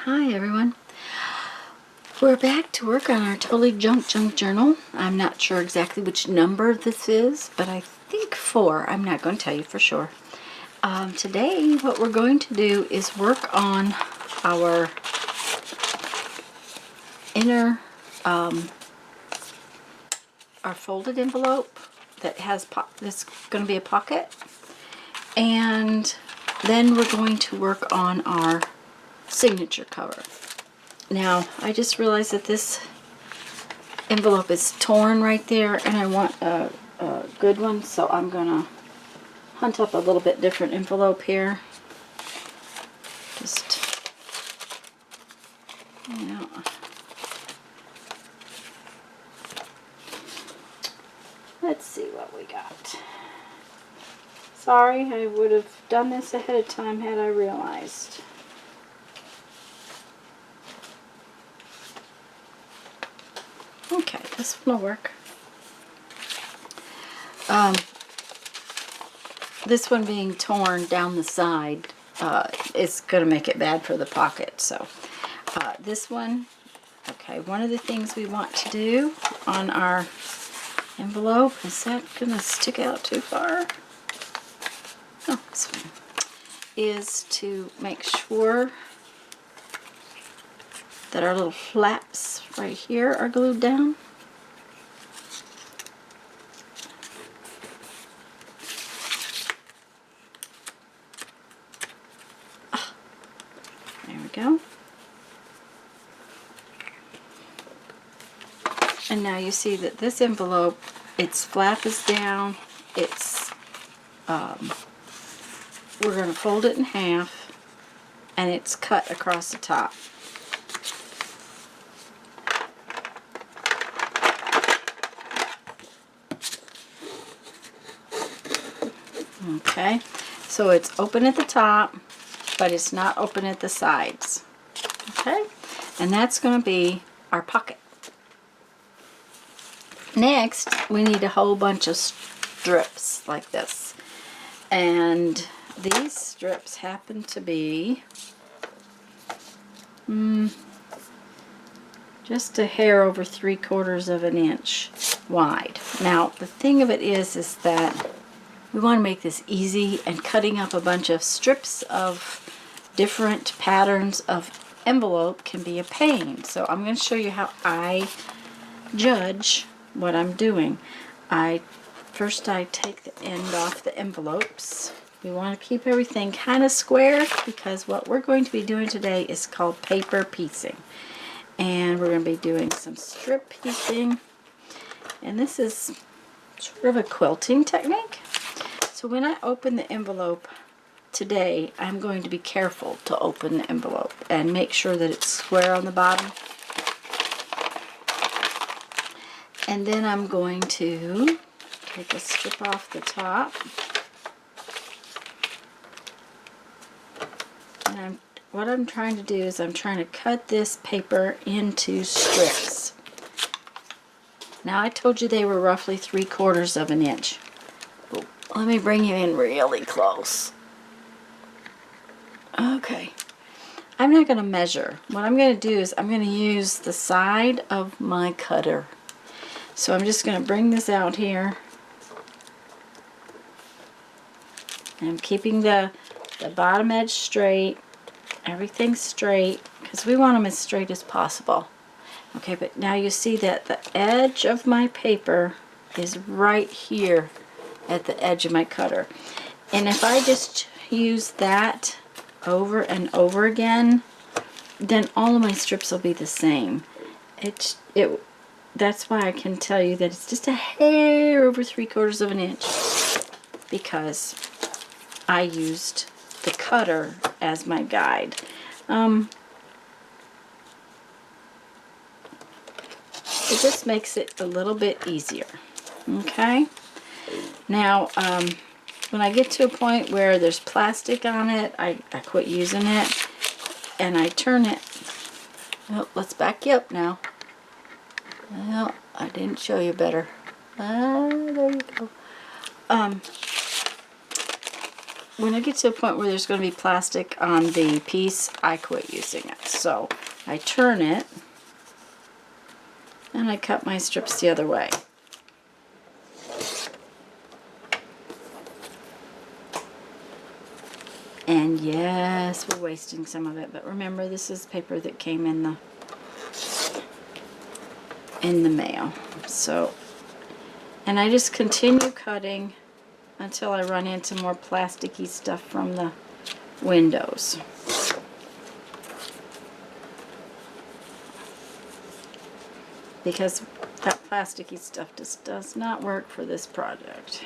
Hi everyone. We're back to work on our Totally Junk journal. I'm not sure exactly which number this is, but I think 4. I'm not going to tell you for sure. Today what we're going to do is work on our inner, our folded envelope that has, this is going to be a pocket. And then we're going to work on our signature cover. Now, I just realized that this envelope is torn right there, and I want a good one, so I'm going to hunt up a little bit different envelope here. Just, you know. Let's see what we got. Sorry, I would have done this ahead of time had I realized. Okay, this one will work. This one being torn down the side is going to make it bad for the pocket. So this one, okay, one of the things we want to do on our envelope, is that going to stick out too far? Oh, it's fine. Is to make sure that our little flaps right here are glued down. There we go. And now you see that this envelope, its flap is down. It's we're going to fold it in half, and it's cut across the top. Okay, so it's open at the top, but it's not open at the sides. Okay, and that's going to be our pocket. Next, we need a whole bunch of strips like this. And these strips happen to be just a hair over 3/4 of an inch wide. Now, the thing of it is that we want to make this easy, and cutting up a bunch of strips of different patterns of envelope can be a pain. So I'm going to show you how I judge what I'm doing. First I take the end off the envelopes. We want to keep everything kind of square, because what we're going to be doing today is called paper piecing. And we're going to be doing some strip piecing. And this is sort of a quilting technique. So when I open the envelope today, I'm going to be careful to open the envelope and make sure that it's square on the bottom. And then I'm going to take a strip off the top. And what I'm trying to do is I'm trying to cut this paper into strips. Now, I told you they were roughly 3/4 of an inch. Let me bring you in really close. Okay. I'm not going to measure. What I'm going to do is I'm going to use the side of my cutter. So I'm just going to bring this out here. I'm keeping the bottom edge straight. Everything's straight, because we want them as straight as possible. Okay, but now you see that the edge of my paper is right here at the edge of my cutter. And if I just use that over and over again, then all of my strips will be the same. That's why I can tell you that it's just a hair over 3/4 of an inch, because I used the cutter as my guide. It just makes it a little bit easier. Okay? Now, when I get to a point where there's plastic on it, I quit using it, and I turn it. Well, let's back you up now. Well, I didn't show you better. There you go. when I get to a point where there's going to be plastic on the piece, I quit using it. So I turn it and I cut my strips the other way. And yes, we're wasting some of it, but remember, this is paper that came in the mail. So, and I just continue cutting until I run into more plasticky stuff from the windows. Because that plasticky stuff just does not work for this project.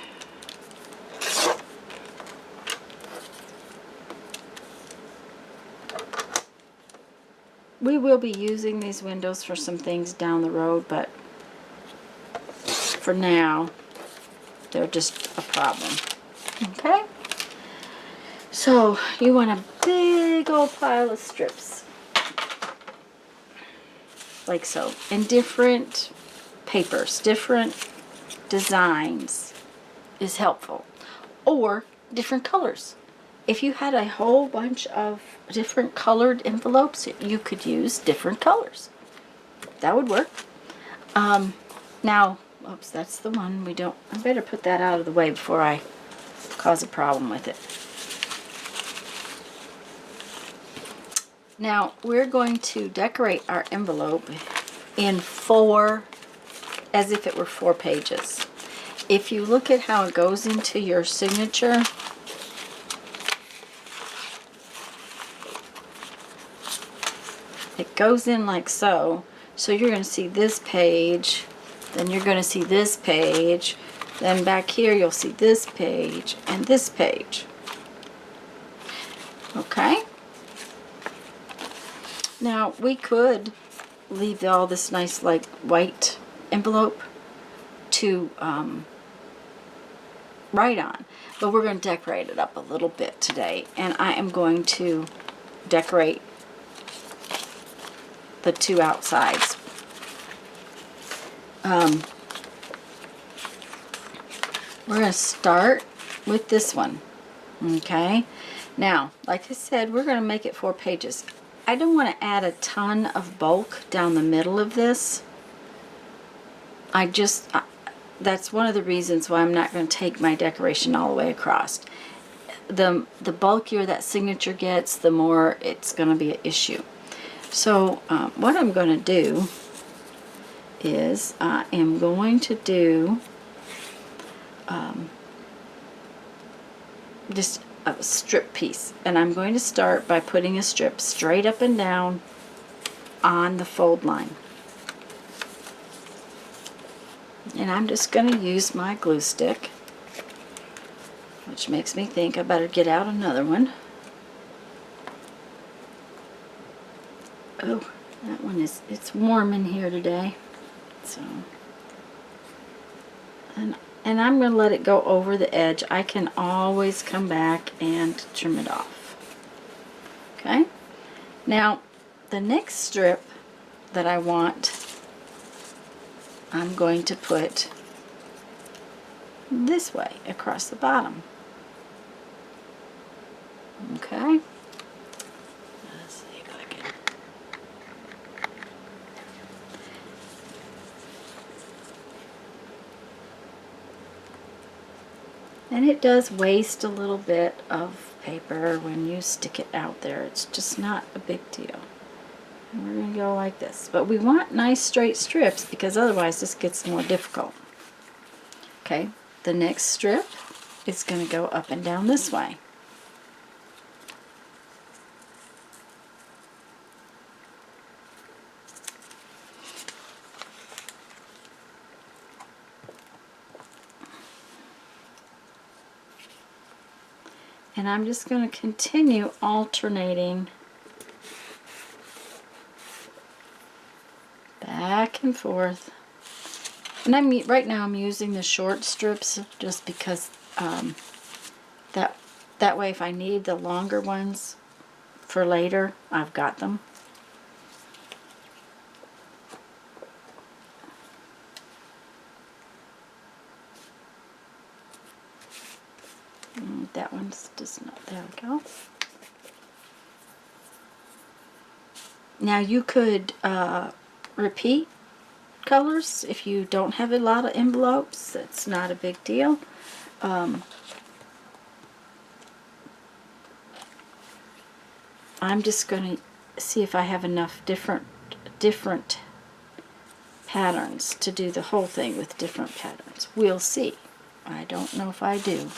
We will be using these windows for some things down the road, but for now, they're just a problem. Okay? So, you want a big old pile of strips. Like so. In different papers, different designs is helpful. Or different colors. If you had a whole bunch of different colored envelopes, you could use different colors. That would work. Now, oops, that's the one we don't, I better put that out of the way before I cause a problem with it. Now, we're going to decorate our envelope in 4, as if it were 4 pages. If you look at how it goes into your signature, it goes in like so. So you're going to see this page, then you're going to see this page, then back here you'll see this page and this page. Okay? Now we could leave all this nice like white envelope to write on, but we're going to decorate it up a little bit today, and I am going to decorate the 2 outsides. We're going to start with this one. Okay, now like I said, we're going to make it 4 pages. I don't want to add a ton of bulk down the middle of this. That's one of the reasons why I'm not going to take my decoration all the way across. The bulkier that signature gets, the more it's going to be an issue. So what I'm going to do is I am going to do just a strip piece. And I'm going to start by putting a strip straight up and down on the fold line. And I'm just going to use my glue stick, which makes me think I better get out another one. Oh, that one it's warm in here today. So, and I'm going to let it go over the edge. I can always come back and trim it off. Okay? Now, the next strip that I want, I'm going to put this way across the bottom. Okay? Let's see if I can. And it does waste a little bit of paper when you stick it out there. It's just not a big deal. And we're going to go like this. But we want nice straight strips because otherwise this gets more difficult. Okay, the next strip is going to go up and down this way. And I'm just going to continue alternating back and forth. And right now I'm using the short strips just because that way if I need the longer ones for later, I've got them. That one's just not, there we go. Now you could repeat colors if you don't have a lot of envelopes. It's not a big deal. I'm just going to see if I have enough different patterns to do the whole thing with different patterns. We'll see. I don't know if I do.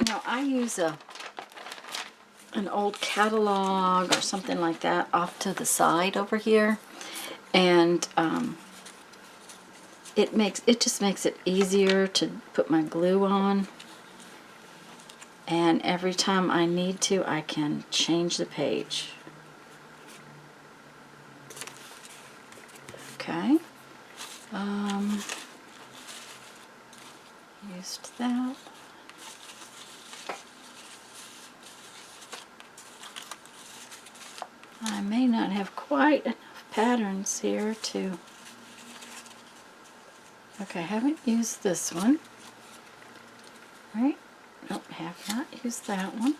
Now I use an old catalog or something like that off to the side over here, and it just makes it easier to put my glue on, and every time I need to I can change the page. Okay, used that. I may not have quite enough patterns here to... Okay, I haven't used this one. Right? Nope, have not used that one.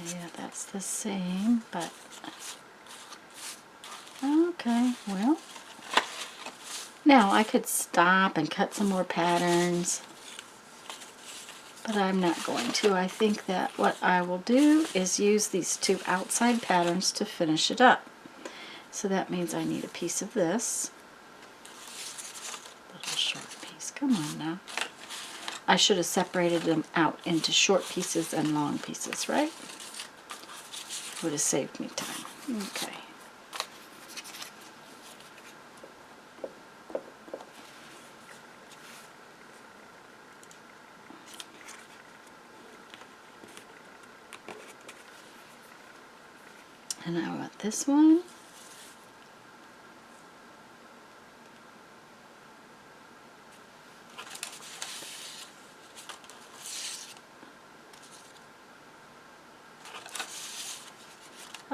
Yeah, that's the same, but okay, well, now I could stop and cut some more patterns, but I'm not going to. I think that what I will do is use these two outside patterns to finish it up. So that means I need a piece of this little short piece. Come on now. I should have separated them out into short pieces and long pieces, right? Would have saved me time. Okay. And I want this one.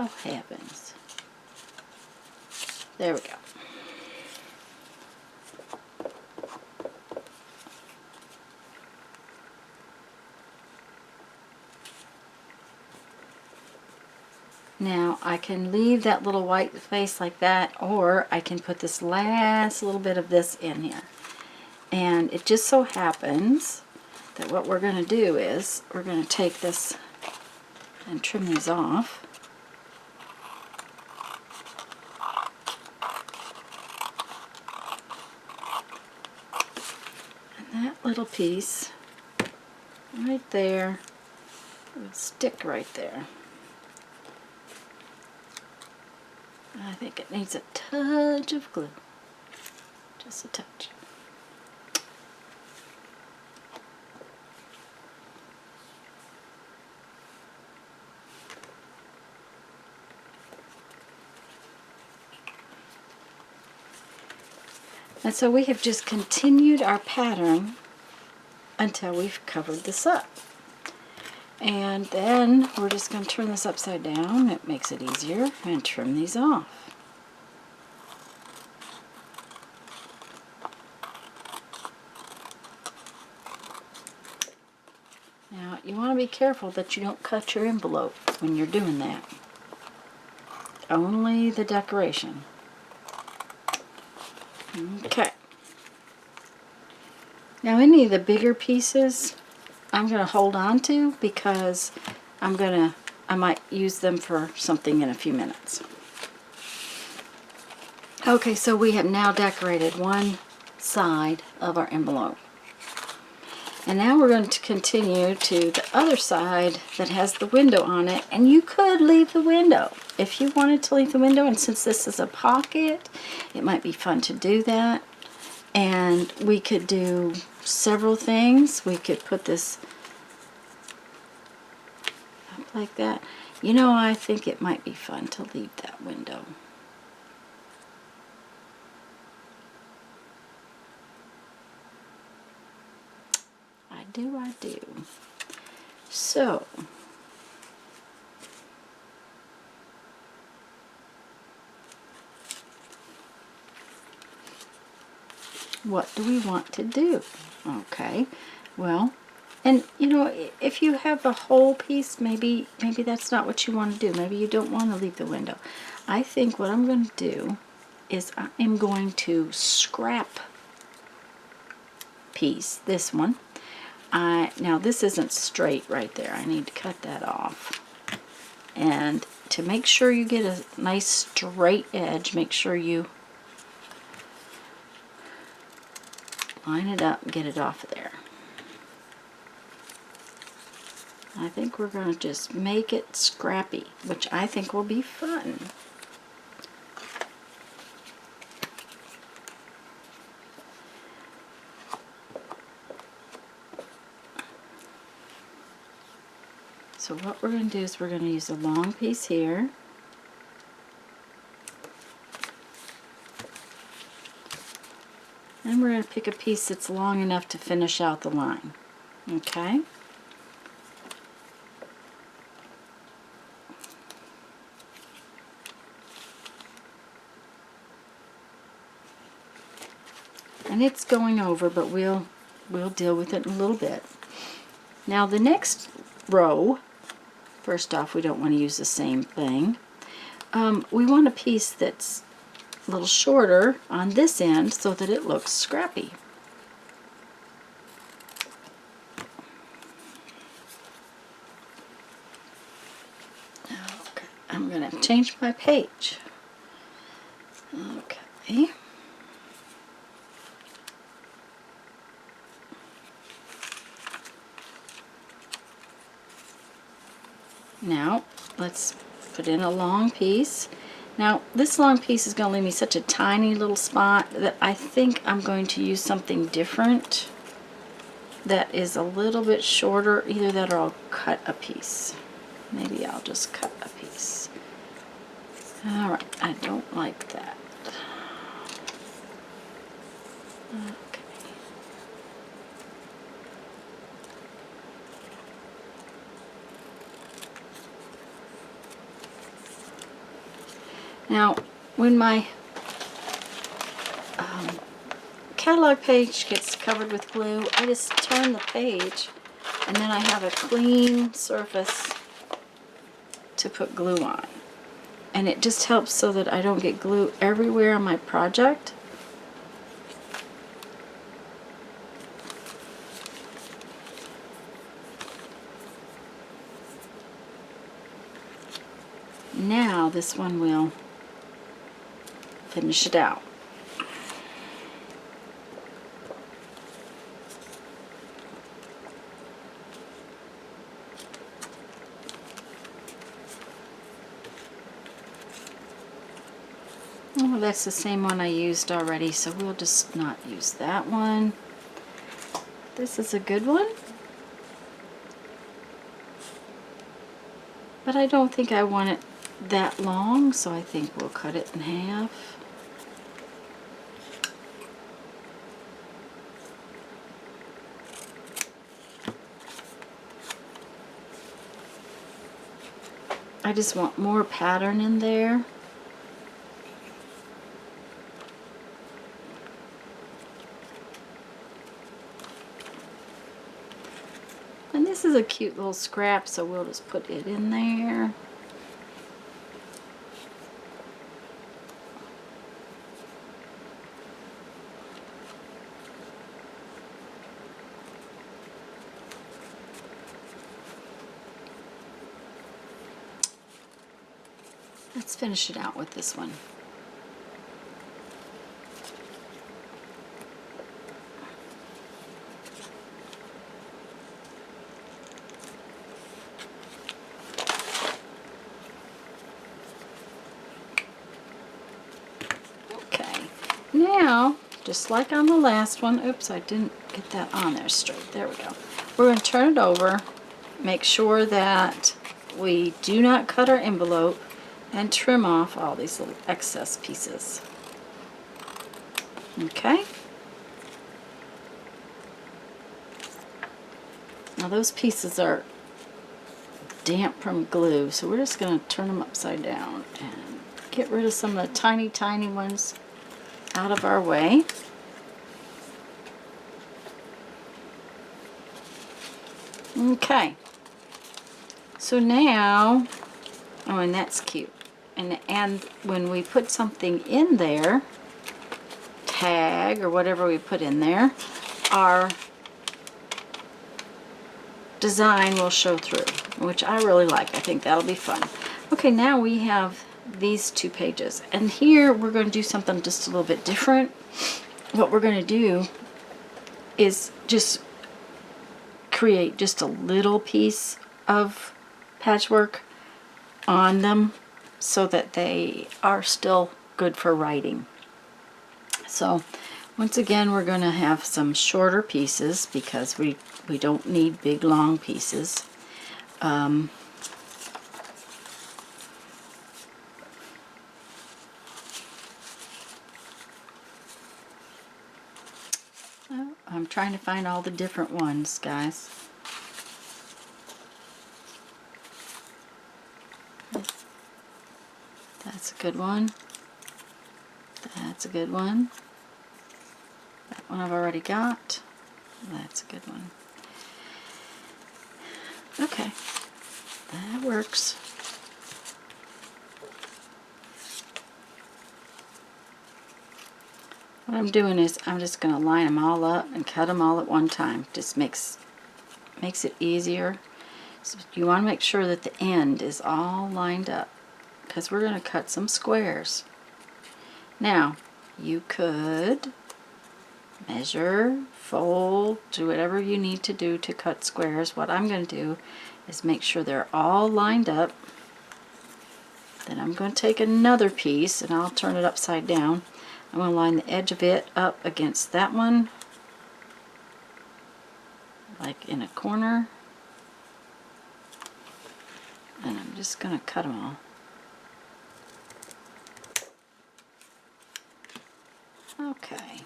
Oh heavens. There we go. Now I can leave that little white face like that, or I can put this last little bit of this in here. And it just so happens that what we're going to do is we're going to take this and trim these off. And that little piece right there would stick right there. I think it needs a touch of glue. Just a touch. And so we have just continued our pattern until we've covered this up. And then we're just going to turn this upside down. It makes it easier, and trim these off. Now you want to be careful that you don't cut your envelope when you're doing that. Only the decoration. Okay. Now any of the bigger pieces I'm going to hold on to because I might use them for something in a few minutes. Okay, so we have now decorated one side of our envelope. And now we're going to continue to the other side that has the window on it. And you could leave the window if you wanted to leave the window. And since this is a pocket, it might be fun to do that. And we could do several things. We could put this up like that. You know, I think it might be fun to leave that window. I do. So, what do we want to do? Okay, well, and you know, if you have a whole piece, maybe that's not what you want to do. Maybe you don't want to leave the window. I think what I'm going to do is I am going to scrap piece, this one. Now this isn't straight right there. I need to cut that off. And to make sure you get a nice straight edge, make sure you line it up and get it off of there. I think we're going to just make it scrappy, which I think will be fun. So what we're going to do is we're going to use a long piece here. And we're going to pick a piece that's long enough to finish out the line. Okay? And it's going over, but we'll deal with it in a little bit. Now the next row, first off, we don't want to use the same thing. We want a piece that's a little shorter on this end so that it looks scrappy. Okay, I'm going to change my page. Okay. Now, let's put in a long piece. Now, this long piece is going to leave me such a tiny little spot that I think I'm going to use something different that is a little bit shorter. Either that or I'll cut a piece. Maybe I'll just cut a piece. Alright, I don't like that. Okay. Now, when my catalog page gets covered with glue, I just turn the page and then I have a clean surface to put glue on. And it just helps so that I don't get glue everywhere on my project. Now this one will finish it out. Oh, that's the same one I used already, so we'll just not use that one. This is a good one. But I don't think I want it that long, so I think we'll cut it in half. I just want more pattern in there. And this is a cute little scrap, so we'll just put it in there. Let's finish it out with this one. Okay, now, just like on the last one, oops, I didn't get that on there straight. There we go. We're going to turn it over, make sure that we do not cut our envelope, and trim off all these little excess pieces. Okay. Now those pieces are damp from glue, so we're just going to turn them upside down and get rid of some of the tiny, tiny ones out of our way. Okay. So now, oh, and that's cute. And when we put something in there, tag or whatever we put in there, our design will show through, which I really like. I think that'll be fun. Okay, now we have these 2 pages, and here we're going to do something just a little bit different. What we're going to do is just create just a little piece of patchwork on them so that they are still good for writing. So once again, we're going to have some shorter pieces because we don't need big long pieces. I'm trying to find all the different ones, guys. That's a good one. That's a good one. That one I've already got. That's a good one. Okay, that works. What I'm doing is I'm just going to line them all up and cut them all at one time. Just makes it easier. So you want to make sure that the end is all lined up because we're going to cut some squares. Now, you could measure, fold, do whatever you need to do to cut squares. What I'm going to do is make sure they're all lined up. Then I'm going to take another piece and I'll turn it upside down. I'm going to line the edge of it up against that one, like in a corner. And I'm just going to cut them all. Okay.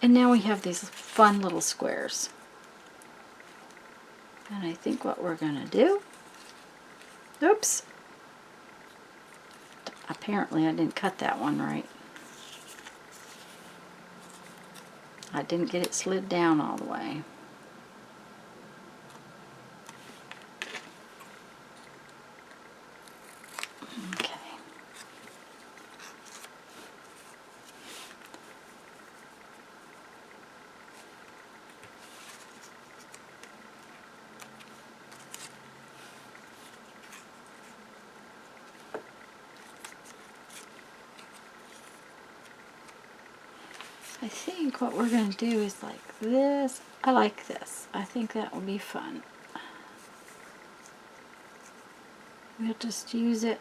And now we have these fun little squares. And I think what we're going to do, oops, apparently I didn't cut that one right. I didn't get it slid down all the way. Okay. I think what we're going to do is like this. I like this. I think that will be fun. We'll just use it.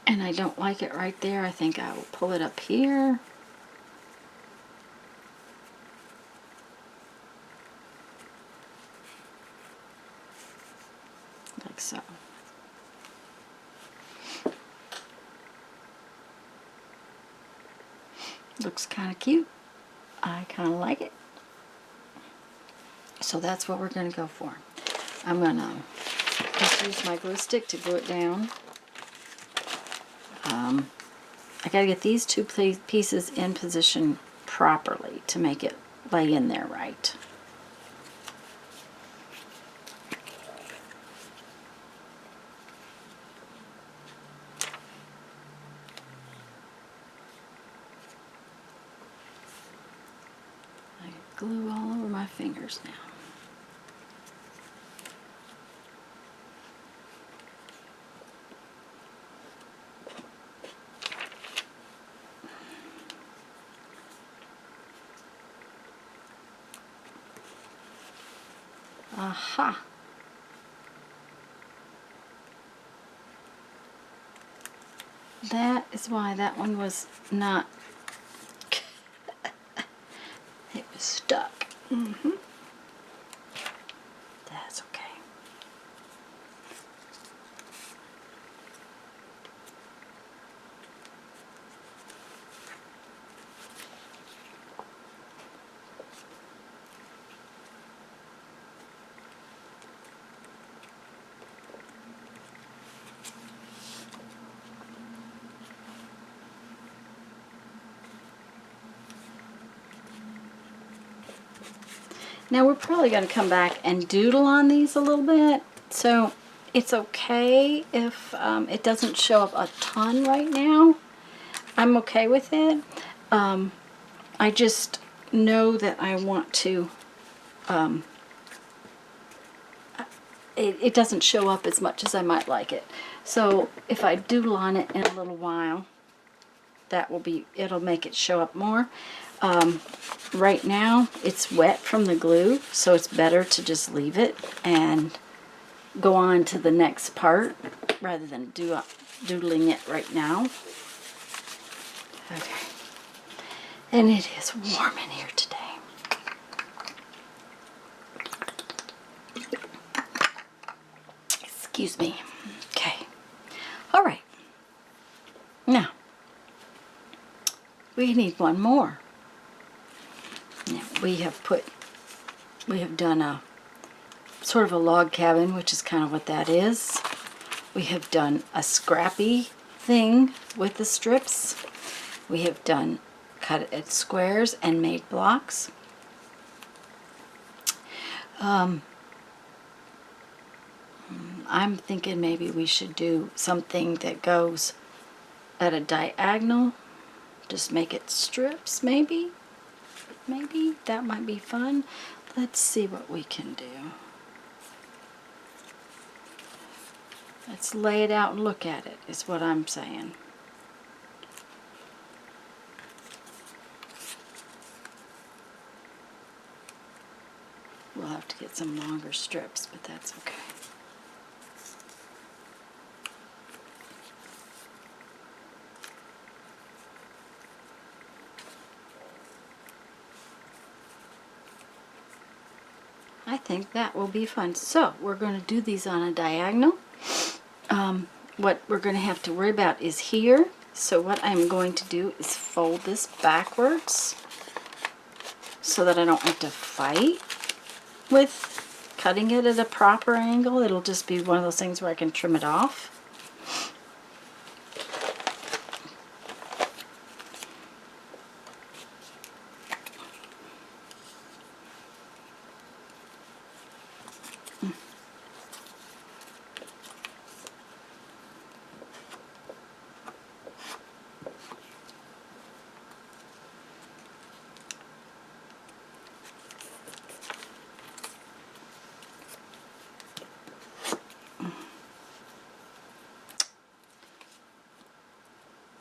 And I don't like it right there. I think I will pull it up here. Like so. Looks kind of cute. I kind of like it. So that's what we're going to go for. I'm going to just use my glue stick to glue it down. I got to get these 2 pieces in position properly to make it lay in there right. glue all over my fingers now. Aha! That is why that one was not, it was stuck. That's okay. Now we're probably going to come back and doodle on these a little bit, so it's okay if it doesn't show up a ton right now. I'm okay with it. I just know that I want to, it doesn't show up as much as I might like it. So if I doodle on it in a little while, that will be, it'll make it show up more. Right now it's wet from the glue, so it's better to just leave it and go on to the next part rather than doodling it right now. Okay. And it is warm in here today. Excuse me. Okay. All right. Now, we need one more. Now, we have done a sort of a log cabin, which is kind of what that is. We have done a scrappy thing with the strips. We have done cut it at squares and made blocks. I'm thinking maybe we should do something that goes at a diagonal. Just make it strips, maybe? Maybe that might be fun. Let's see what we can do. Let's lay it out and look at it, is what I'm saying. We'll have to get some longer strips, but that's okay. I think that will be fun. So we're going to do these on a diagonal. What we're going to have to worry about is here. So what I'm going to do is fold this backwards so that I don't have to fight with cutting it at a proper angle. It'll just be one of those things where I can trim it off.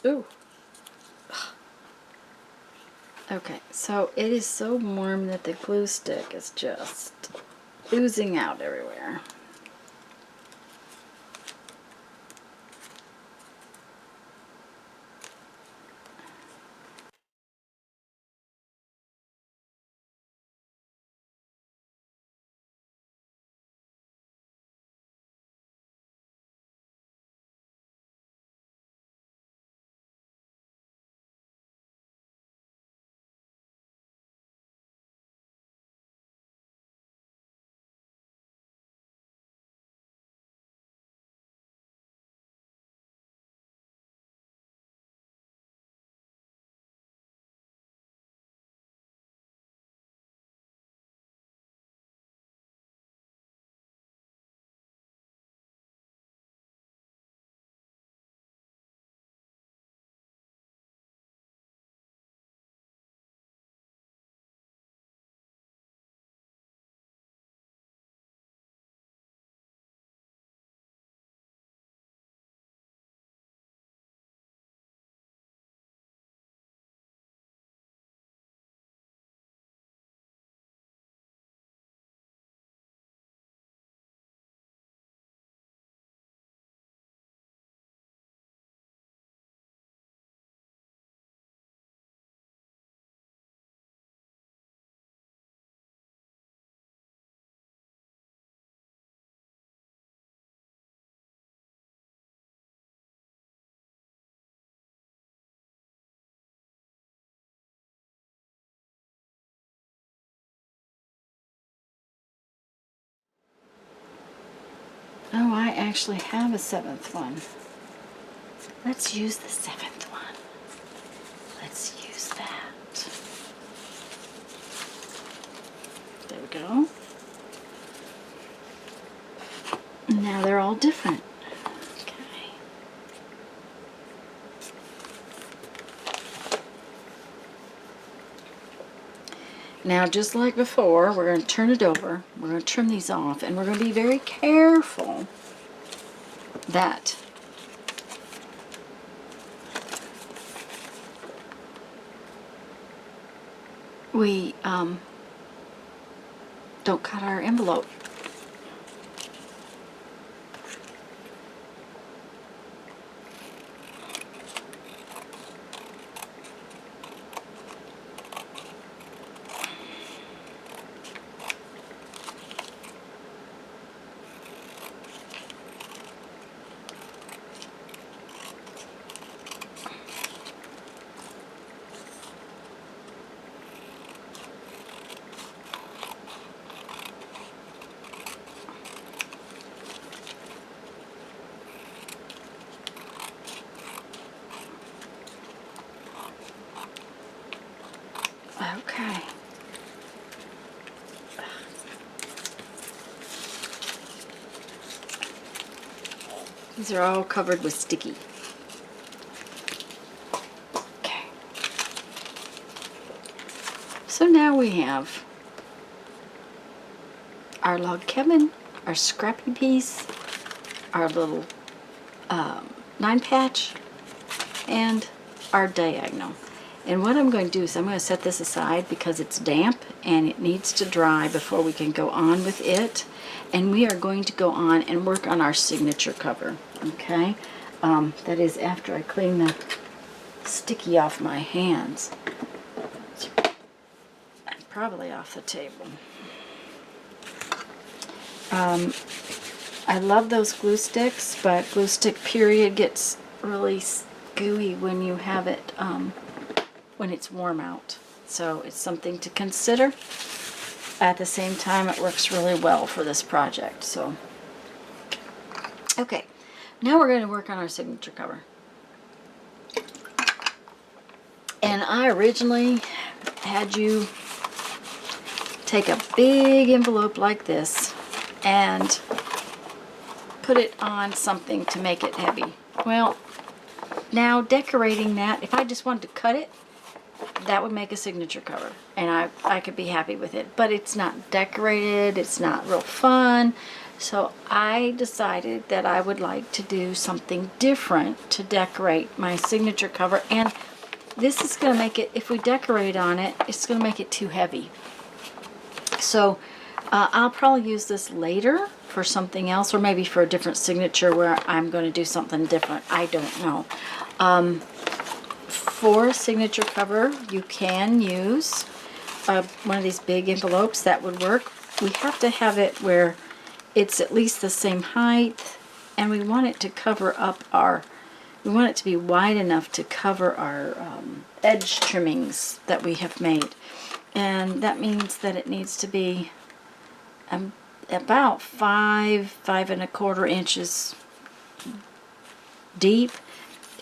Ooh. Okay, so it is so warm that the glue stick is just oozing out everywhere. Oh, I actually have a 7th one. Let's use the 7th one. Let's use that. There we go. Now they're all different. Okay. Now, just like before, we're going to turn it over. We're going to trim these off, and we're going to be very careful that we don't cut our envelope. Okay. These are all covered with sticky. Okay. So now we have our log cabin, our scrappy piece, our little 9 patch, and our diagonal. And what I'm going to do is I'm going to set this aside because it's damp and it needs to dry before we can go on with it. And we are going to go on and work on our signature cover. Okay? That is after I clean the sticky off my hands. And probably off the table. I love those glue sticks, but glue stick period gets really gooey when you have it when it's warm out. So it's something to consider. At the same time, it works really well for this project. So, okay, now we're going to work on our signature cover. And I originally had you take a big envelope like this and put it on something to make it heavy. Well, now decorating that, if I just wanted to cut it, that would make a signature cover, and I could be happy with it. But it's not decorated, it's not real fun, so I decided that I would like to do something different to decorate my signature cover. And this is going to make it, if we decorate on it, it's going to make it too heavy. So I'll probably use this later for something else, or maybe for a different signature where I'm going to do something different. I don't know. For a signature cover, you can use one of these big envelopes. That would work. We have to have it where it's at least the same height, and we want it to cover up we want it to be wide enough to cover our edge trimmings that we have made. And that means that it needs to be about 5.25 inches deep,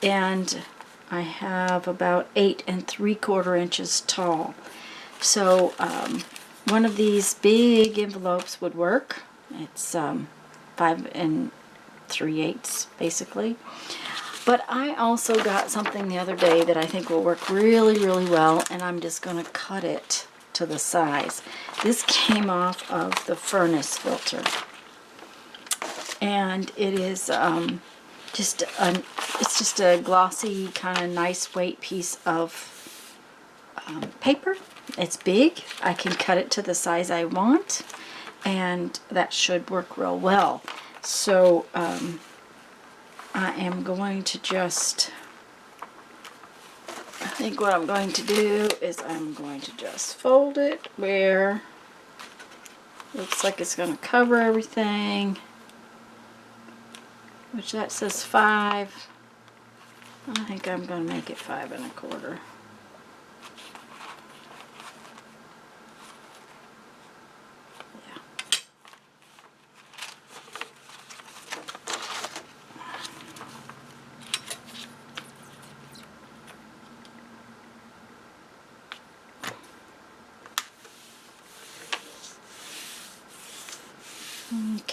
and I have about 8.75 inches tall. So one of these big envelopes would work. It's 5 3/8 basically. But I also got something the other day that I think will work really, really well, and I'm just going to cut it to the size. This came off of the furnace filter, and it is it's just a glossy, kind of nice weight piece of paper. It's big. I can cut it to the size I want, and that should work real well. So I am going to just, I think what I'm going to do is I'm going to just fold it where it looks like it's going to cover everything, which that says 5. I think I'm going to make it 5.25.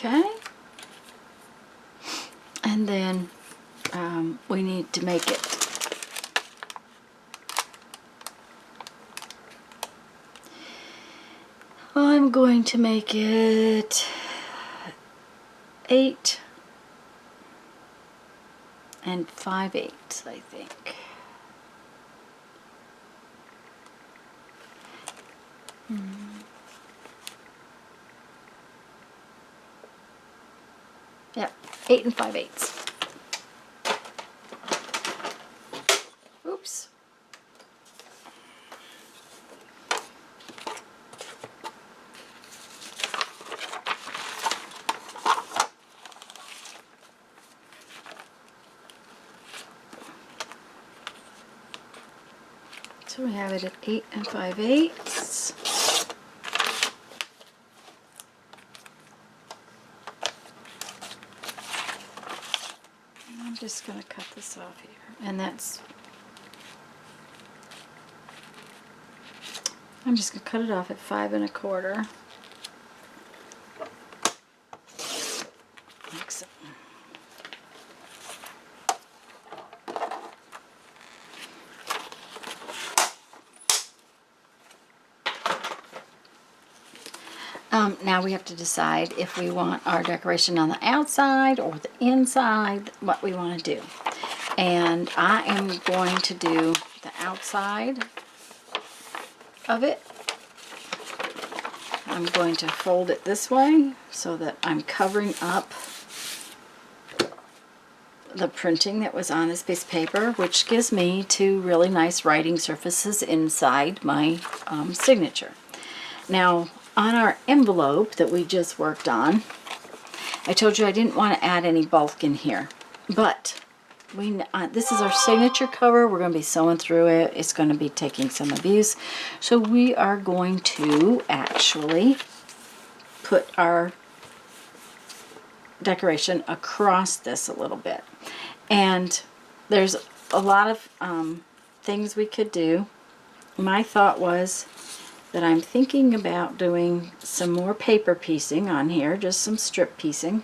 Okay. And then we need to make it I'm going to make it 8 5/8, I think. Yep, 8 5/8. Oops. So we have it at 8 5/8. I'm just going to cut this off here. And I'm just going to cut it off at 5 1/4. Like so. Now we have to decide if we want our decoration on the outside or the inside, what we want to do. And I am going to do the outside of it. I'm going to fold it this way so that I'm covering up the printing that was on this piece of paper, which gives me 2 really nice writing surfaces inside my signature. Now, on our envelope that we just worked on, I told you I didn't want to add any bulk in here, but this is our signature cover. We're going to be sewing through it. It's going to be taking some abuse. So we are going to actually put our decoration across this a little bit. And there's a lot of things we could do. My thought was that I'm thinking about doing some more paper piecing on here, just some strip piecing.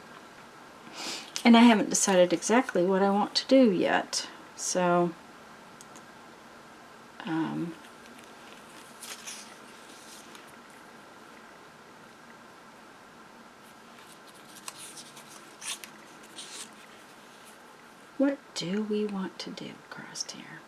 And I haven't decided exactly what I want to do yet. So, what do we want to do across here?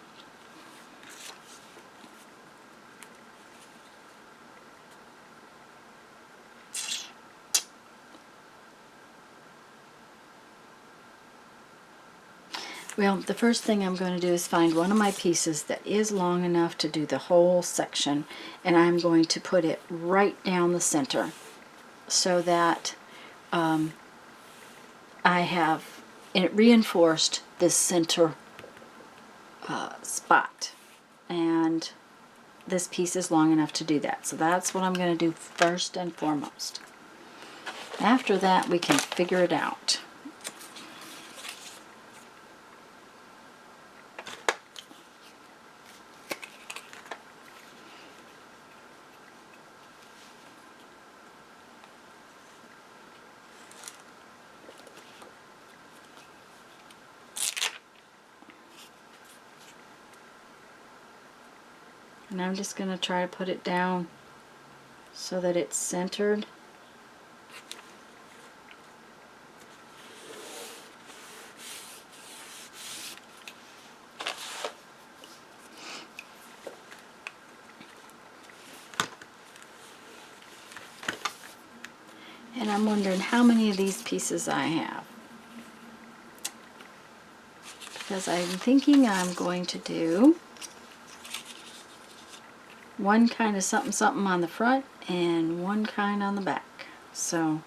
Well, the first thing I'm going to do is find one of my pieces that is long enough to do the whole section, and I'm going to put it right down the center so that I have it reinforced this center spot, and this piece is long enough to do that. So that's what I'm going to do first and foremost. After that, we can figure it out. And I'm just going to try to put it down so that it's centered. And I'm wondering how many of these pieces I have. Because I'm thinking I'm going to do one kind of something something on the front and one kind on the back. So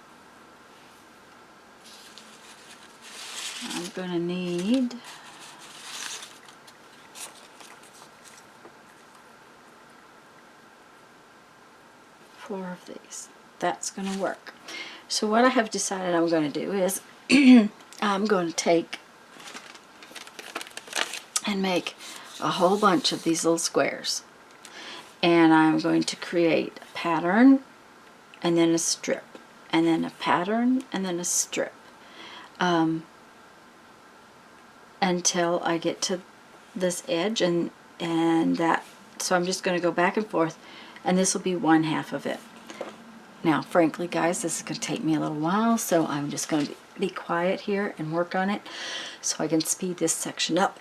I'm going to need four of these. That's going to work. So what I have decided I'm going to do is I'm going to take and make a whole bunch of these little squares. And I'm going to create a pattern and then a strip. and then a pattern, and then a strip, until I get to this edge, and that. So I'm just going to go back and forth, and this will be one half of it. Now, frankly, guys, this is going to take me a little while, so I'm just going to be quiet here and work on it so I can speed this section up.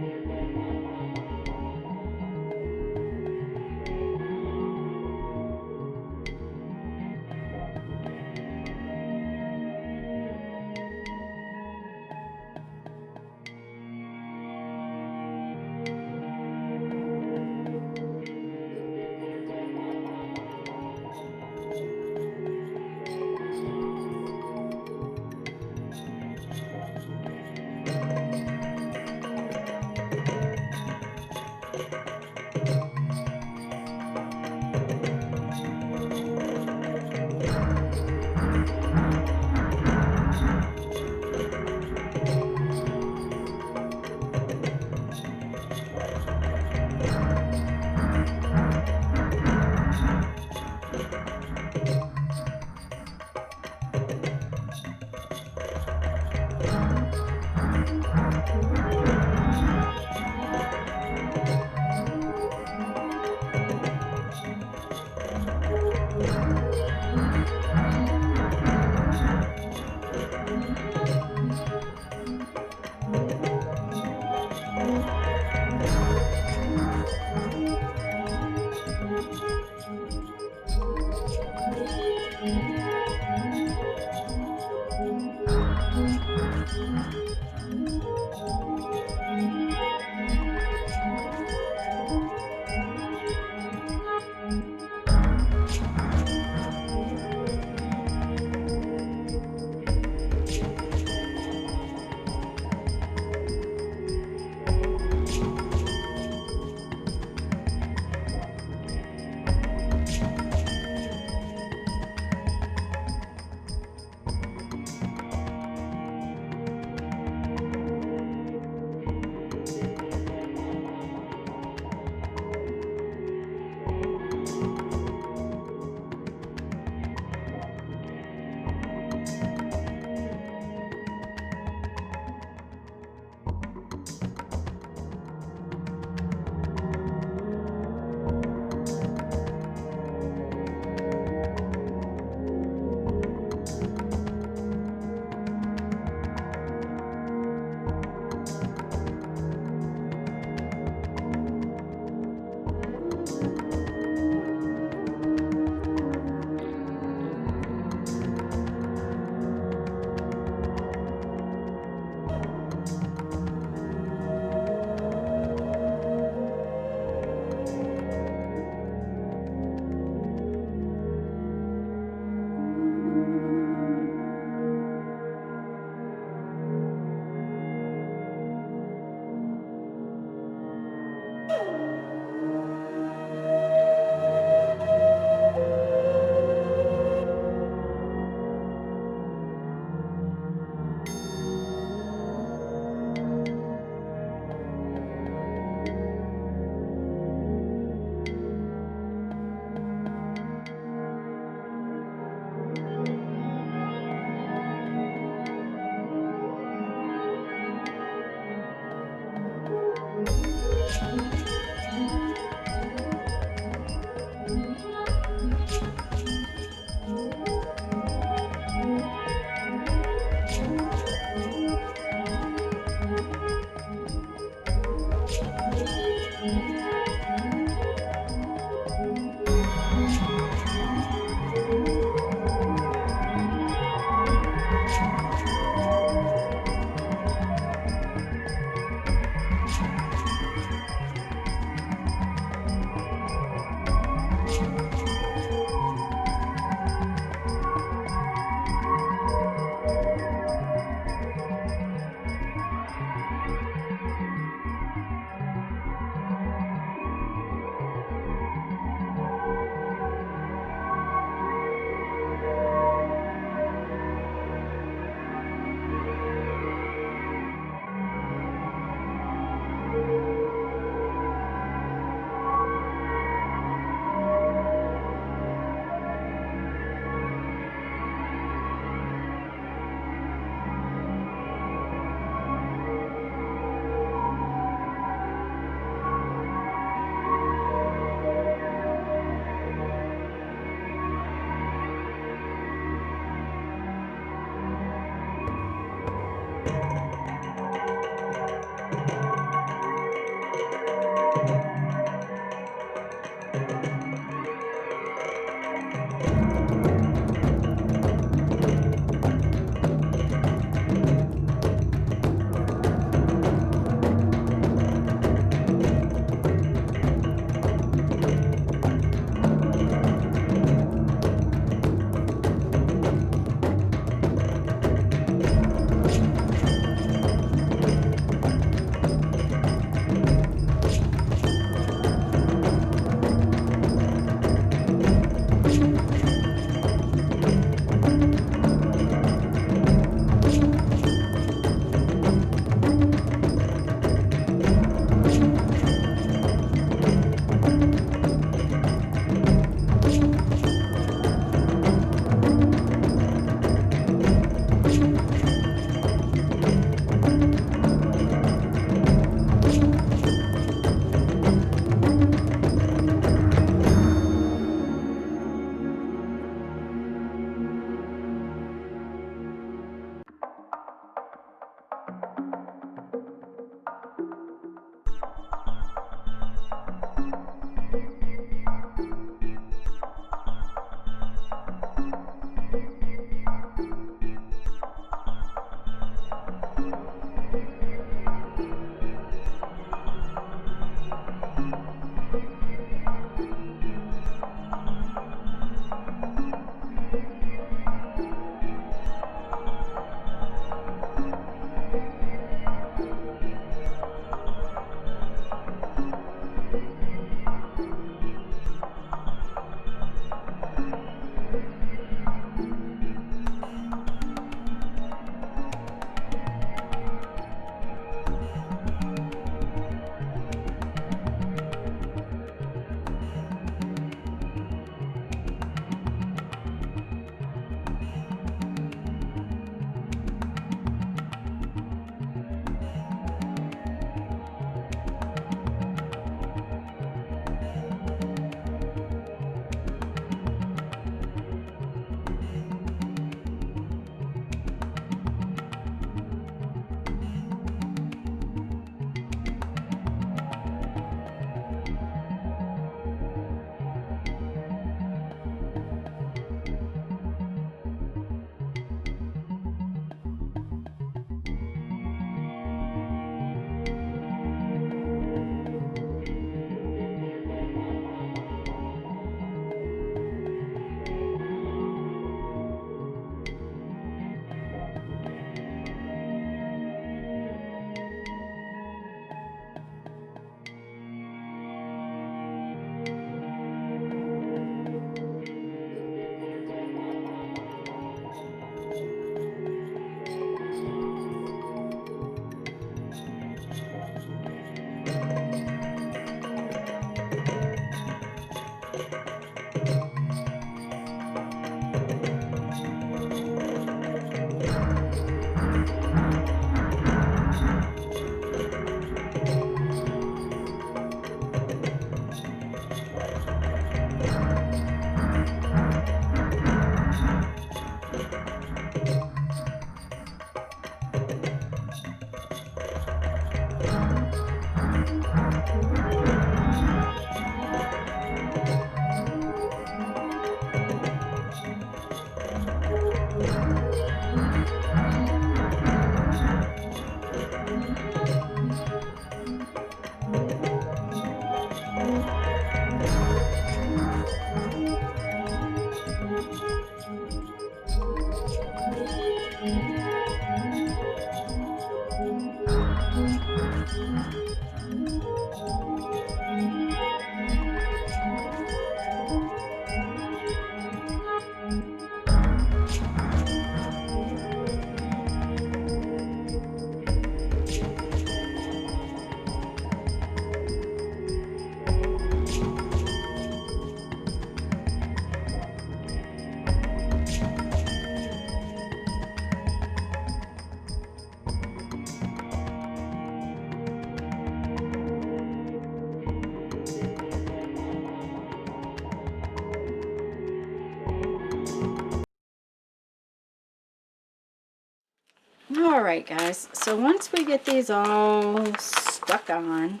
Alright guys, so once we get these all stuck on,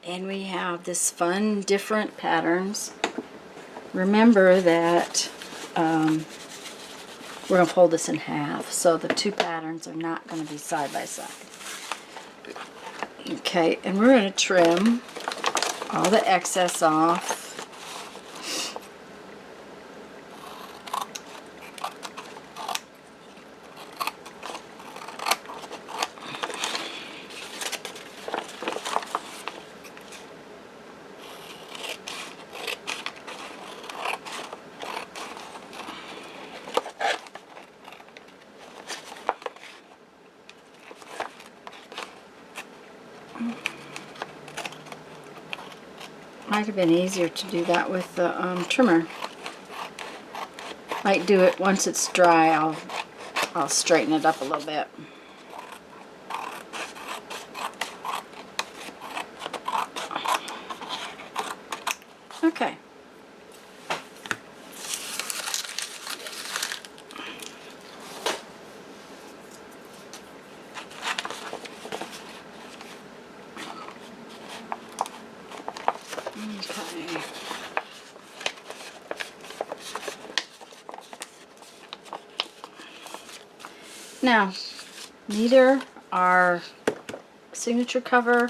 and we have this fun different patterns, remember that we're going to fold this in half, so the two patterns are not going to be side by side. Okay, and we're going to trim all the excess off. Might have been easier to do that with the trimmer. Might do it once it's dry. I'll straighten it up a little bit. Okay. Okay. Now, neither our signature cover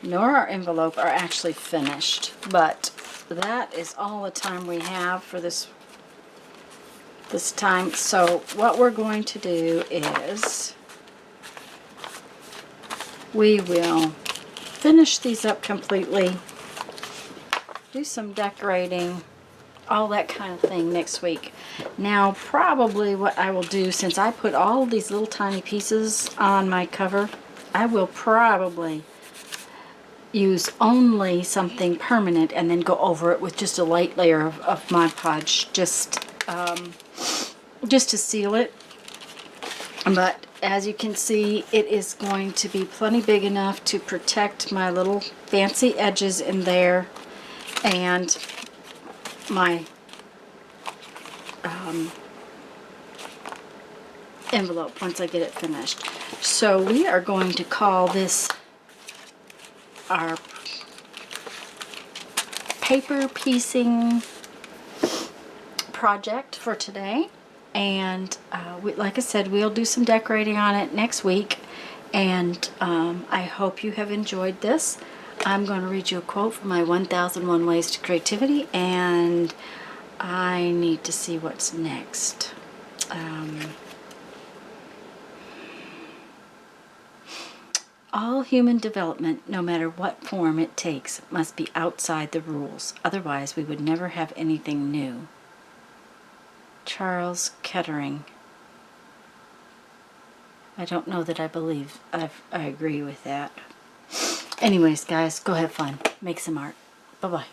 nor our envelope are actually finished, but that is all the time we have for this time. So what we're going to do is we will finish these up completely, do some decorating, all that kind of thing next week. Now probably what I will do, since I put all these little tiny pieces on my cover, I will probably use only something permanent and then go over it with just a light layer of Mod Podge, just to seal it. But as you can see, it is going to be plenty big enough to protect my little fancy edges in there and my envelope once I get it finished. So we are going to call this our paper piecing project for today, and like I said, we'll do some decorating on it next week, and I hope you have enjoyed this. I'm going to read you a quote from my 1001 Ways to Creativity, and I need to see what's next. All human development, no matter what form it takes, must be outside the rules. Otherwise, we would never have anything new. Charles Kettering. I don't know that I agree with that. Anyways, guys, go have fun. Make some art. Bye-bye.